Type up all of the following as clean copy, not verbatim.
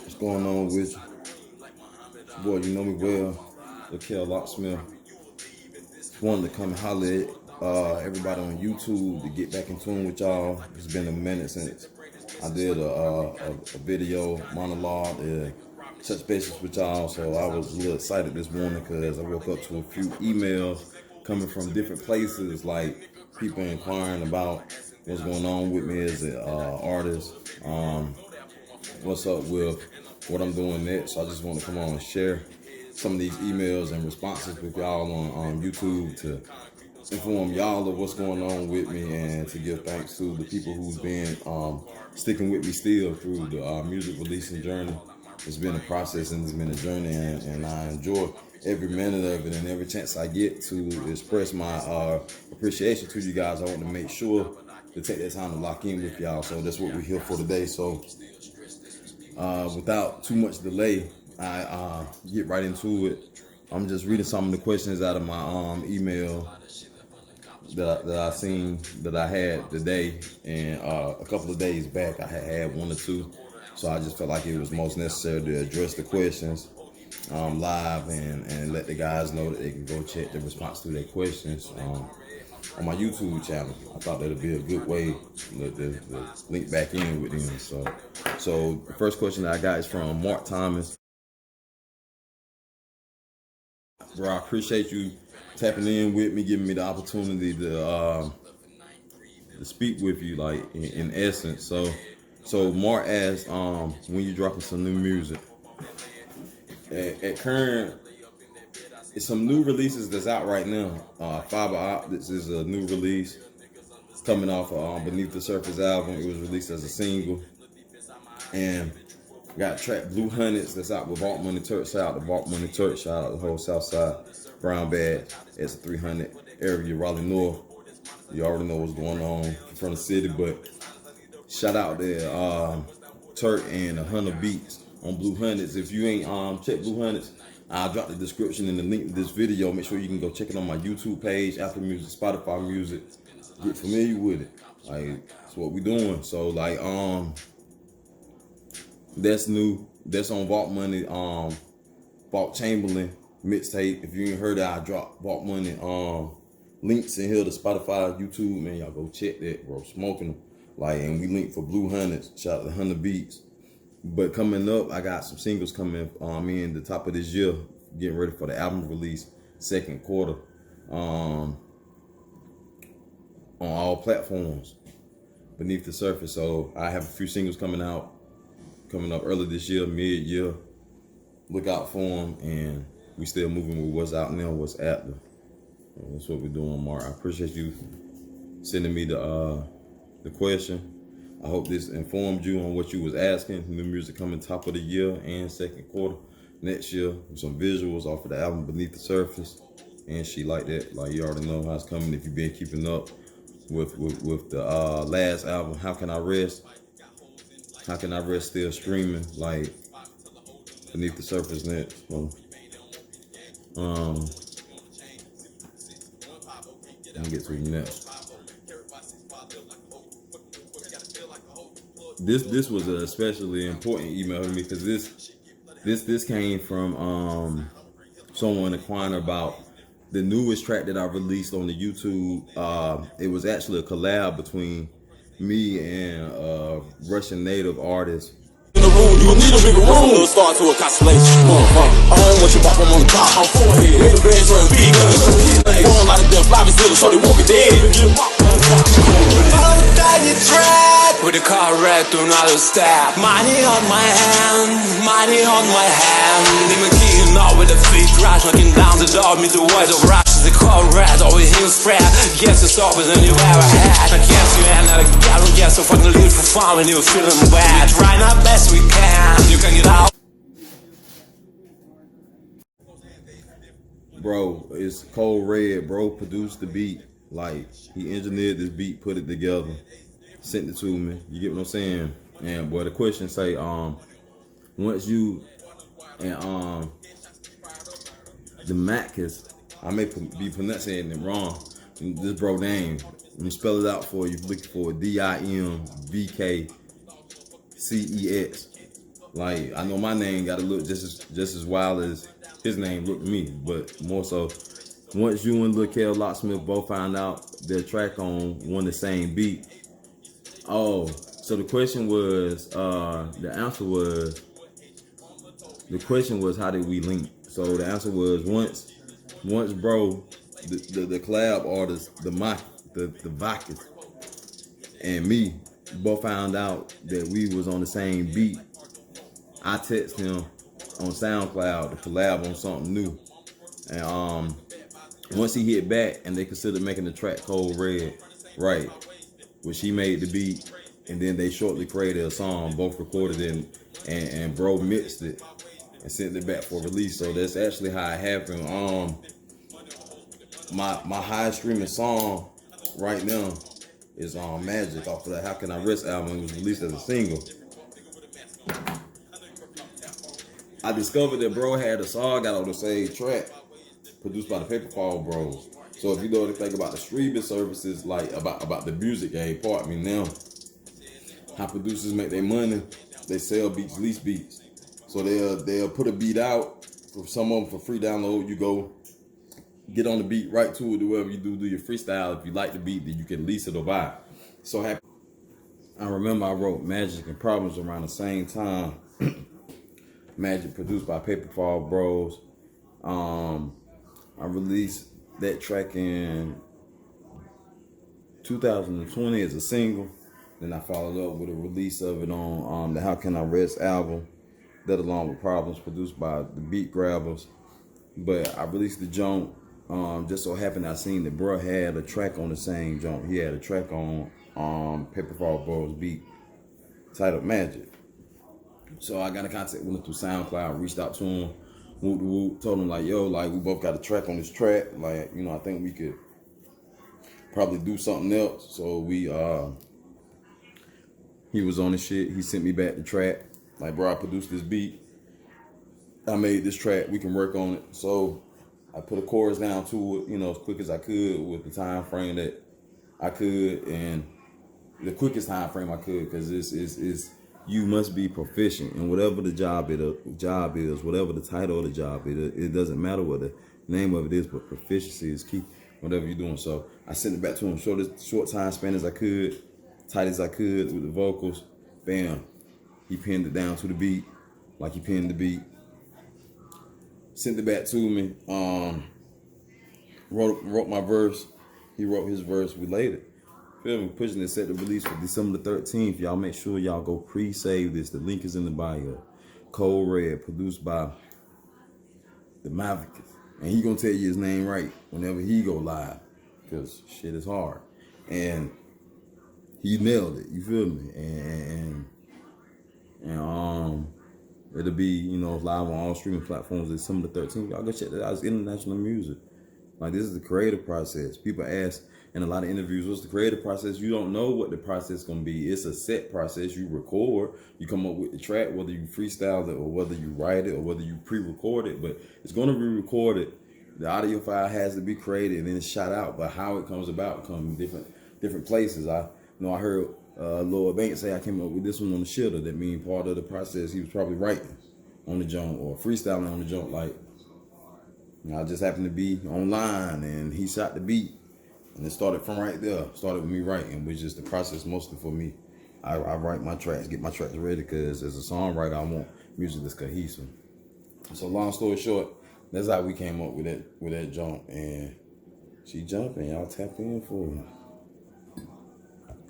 What's going on with you? Boy, you know me well. LilKev, Loksmif. Just wanted to come holler at everybody on YouTube to get back in tune with y'all. It's been a minute since I did a video monologue to touch bases with y'all, so I was a little excited this morning because I woke up to a few emails coming from different places, like people inquiring about what's going on with me as an artist, what's up with what I'm doing next. So I just want to come on and share some of these emails and responses with y'all on YouTube to inform y'all of what's going on with me and to give thanks to the people who've been sticking with me still through the music releasing journey. It's been a process and it's been a journey, and I enjoy every minute of it, and every chance I get to express my appreciation to you guys. I want to make sure to take that time to lock in with y'all. So that's what we're here for today. So without too much delay, I get right into it. I'm just reading some of the questions out of my email that I seen that I had today, and a couple of days back I had one or two. So I just felt like it was most necessary to address the questions live and let the guys know that they can go check the response to their questions on my YouTube channel. I thought that'd be a good way to link back in with them. So the first question that I got is from Mark Thomas. Bro, I appreciate you tapping in with me, giving me the opportunity to speak with you, like in essence. So Mark asked, when you dropping some new music? At current, it's some new releases that's out right now. Fiber Optics is a new release coming off of Beneath the Surface album. It was released as a single. And got track Blue Hunnids that's out with VaultMoney Turk. Shout out to VaultMoney Turk. Shout out to the whole Southside Brown Bag. It's a 300 area, Raleigh North. You already know what's going on from the city, but shout out to Turk and the Hunter Beats on Blue Hunnids. If you ain't check Blue Hunnids, I'll drop the description and the link to this video. Make sure you can go check it on my YouTube page, AppleMusic, Spotify Music. Get familiar with it. Like, that's what we doing. So like that's new. That's on VaultMoney, Vault Chamberlain mixtape. If you ain't heard that, I dropped VaultMoney links in here to Spotify, YouTube, man. Y'all go check that, bro. Smoking them. Like, and we link for Blue Hunnids. Shout out to Hunter Beats. But coming up, I got some singles coming in the top of this year, getting ready for the album release, second quarter, on all platforms, Beneath the Surface. So I have a few singles coming up early this year, mid-year. Look out for them, and we still moving with what's out now, what's active. So that's what we're doing, Mark. I appreciate you sending me the question. I hope this informed you on what you was asking. New music coming top of the year and second quarter next year with some visuals off of the album Beneath the Surface and shit like that. Like, you already know how it's coming if you've been keeping up with the last album, How Can I Rest? How Can I Rest still streaming, like Beneath the Surface next. So, I'm gonna get to the next. This was an especially important email to me because this came from someone inquiring about the newest track that I released on the YouTube. It was actually a collab between me and a Russian native artist. In the room, you need a bigger room. Little start to a constellation. I don't want you pop on the top. I'm forehead. In the bedroom, big guns. Going like a death, fly still, so they won't be dead. With the car wrecked, do not stop. Money on my hand, money on my hand. Demon keying out with a feet crash, knocking down the door. Meet the voice of rush, the car red, always heel spread. Guess it's always than you ever had. I guess you ain't not a gal, guess so fucking live for fun when you're feeling bad. Trying our best we can, you can get out. Bro, it's Cold Red, bro. Produced the beat. Like, he engineered this beat, put it together, sent it to me. You get what I'm saying? And boy, the question say, once you and the Mac is, I may be pronouncing it wrong. This bro name, let me spell it out for you. Looking for DIMVKCEX. Like I know my name got to look just as wild as his name looked to me, but more so. Once you and LilKev, Loksmif both found out their track on one the same beat. Oh, so the question was, the answer was, the question was, how did we link? So the answer was once, bro, the collab artist, the Vakis, and me both found out that we was on the same beat. I text him on SoundCloud to collab on something new, and once he hit back and they considered making the track Cold Red, right, which he made the beat, and then they shortly created a song, both recorded it, and bro mixed it and sent it back for release. So that's actually how it happened. My highest streaming song right now is Magic off of the How Can I Rest album. It was released as a single. I discovered that bro had a song out on the same track, produced by the Paperfall Bros. So if you know anything about the streaming services, like about the music game, pardon me now, how producers make their money, they sell beats, lease beats. So they'll put a beat out for some of them for free download. You go get on the beat, right to it, do whatever you do your freestyle. If you like the beat, then you can lease it or buy it. So happy. I remember I wrote Magic and Problems around the same time. Magic produced by Paperfall Bros. I released that track in 2020 as a single. Then I followed up with a release of it on the How Can I Rest album. That along with Problems produced by the Beat Grabbers. But I released the jump. Just so happened I seen that bro had a track on the same jump. He had a track on Paperfall Bros beat titled Magic. So I got in contact with him through SoundCloud, reached out to him, told him like, yo, like we both got a track on this track. Like, you know, I think we could probably do something else. So he was on his shit. He sent me back the track. Like, bro, I produced this beat. I made this track. We can work on it. So I put a chorus down to it, you know, as quick as I could with the time frame that I could, and the quickest time frame I could, because this is you must be proficient in whatever the job is, whatever the title of the job is. It doesn't matter what the name of it is, but proficiency is key. Whatever you're doing. So I sent it back to him, short time span as I could, tight as I could with the vocals. Bam. He pinned it down to the beat, like he pinned the beat. Sent it back to me. Wrote my verse. He wrote his verse. We laid it. Feel me? Pushing it set to release for December the 13th. Y'all make sure y'all go pre-save this. The link is in the bio. Cold Red, produced by the Mavic. And he gonna tell you his name right whenever he go live, because shit is hard. And he nailed it. You feel me? And it'll be, you know, live on all streaming platforms December the 13th. Y'all go check that out. It's international music. Like, this is the creative process. People ask in a lot of interviews, what's the creative process? You don't know what the process is going to be. It's a set process. You record, you come up with the track, whether you freestyle it or whether you write it or whether you pre-record it, but it's going to be recorded. The audio file has to be created and then it's shot out, but how it comes about comes different places. I heard Lord Banks say I came up with this one on the shitter. That means part of the process he was probably writing on the jump or freestyling on the jump. Like, you know, I just happened to be online and he shot the beat, and it started from right there. Started with me writing, which is the process mostly for me. I write my tracks, get my tracks ready, because as a songwriter, I want music that's cohesive. So long story short, that's how we came up with that jump, and she jumping. Y'all tap in for it.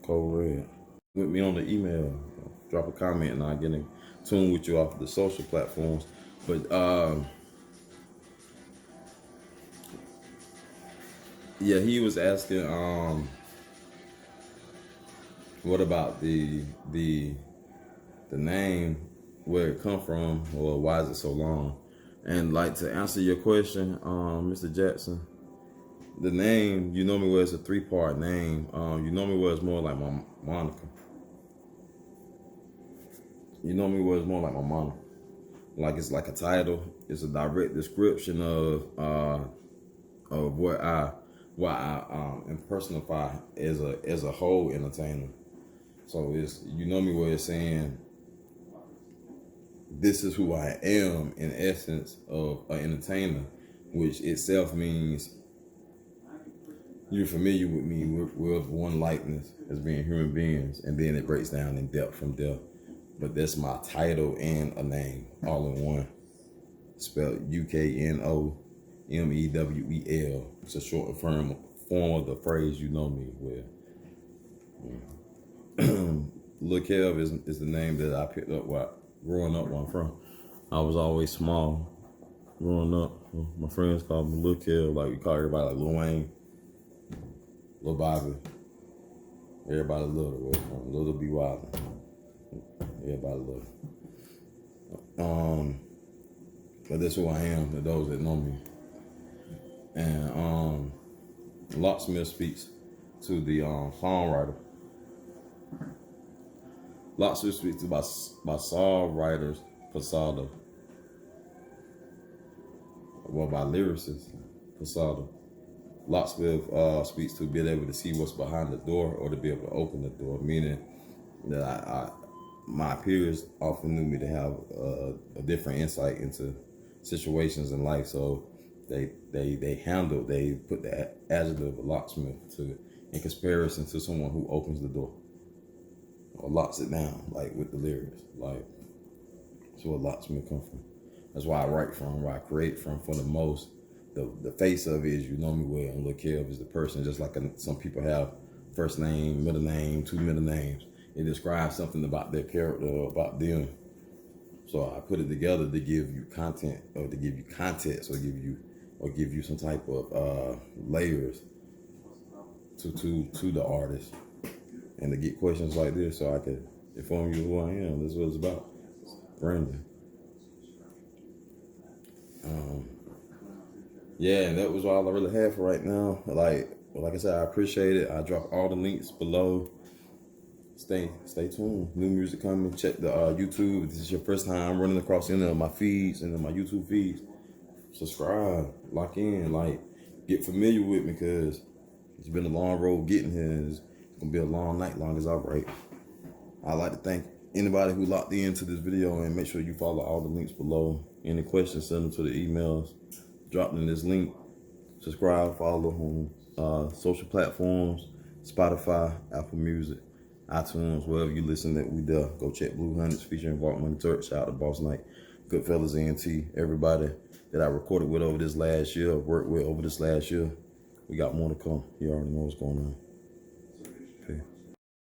Cold Red. With me on the email. Drop a comment and I'll get in tune with you off the social platforms. But yeah, he was asking what about the name, where it come from, or why is it so long? And like, to answer your question, Mr. Jackson, the name Uknomewel is a 3-part name. Uknomewel is more like my moniker. Uknomewel is more like my moniker. Like, it's like a title. It's a direct description of what I personify as a whole entertainer. So it's Uknomewel is saying this is who I am in essence of an entertainer, which itself means you're familiar with me with one likeness as being human beings, and then it breaks down in depth from there. But that's my title and a name all in one, spelled Uknomewel. It's a short form of the phrase you know me with. LilKev is the name that I picked up while growing up where I'm from. I was always small growing up. My friends called me LilKev, like we call everybody like Lil Wayne, Lil Bobby. Everybody loved it. Little B Wild. Everybody loved it. But that's who I am to those that know me. And Loksmif speaks to the songwriter. Loksmif speaks to my songwriters persona. Well, by lyricists persona. Loksmif speaks to being able to see what's behind the door or to be able to open the door, meaning that my peers often knew me to have a different insight into situations in life, so they put the adjective of locksmith in comparison to someone who opens the door or locks it down, like with the lyrics. Like, that's where locksmith come from. That's why I write from, where I create from for the most. The face of it is you know me well, and LilKev is the person, just like some people have first name, middle name, two middle names. It describes something about their character or about them. So I put it together to give you content, or to give you context, or give you some type of layers to the artist, and to get questions like this, so I could inform you who I am. This is what it's about. Brandon. Yeah, and that was all I really have for right now. Like I said, I appreciate it. I drop all the links below. Stay tuned. New music coming. Check the YouTube. If this is your first time running across any of my feeds and my YouTube feeds, subscribe, lock in, get familiar with me, because it's been a long road getting here, and it's gonna be a long night long as I write. I'd like to thank anybody who locked into this video, and make sure you follow all the links below. Any questions, send them to the emails dropped in this link. Subscribe, follow on social platforms, Spotify, AppleMusic, iTunes, wherever you listen, that we there. Go check Blue Hunnids featuring VaultMoney Turk. Shout out to Boss Knight, Goodfellas, ENT, everybody that I recorded with over this last year, worked with over this last year. We got more to come. You already know what's going on.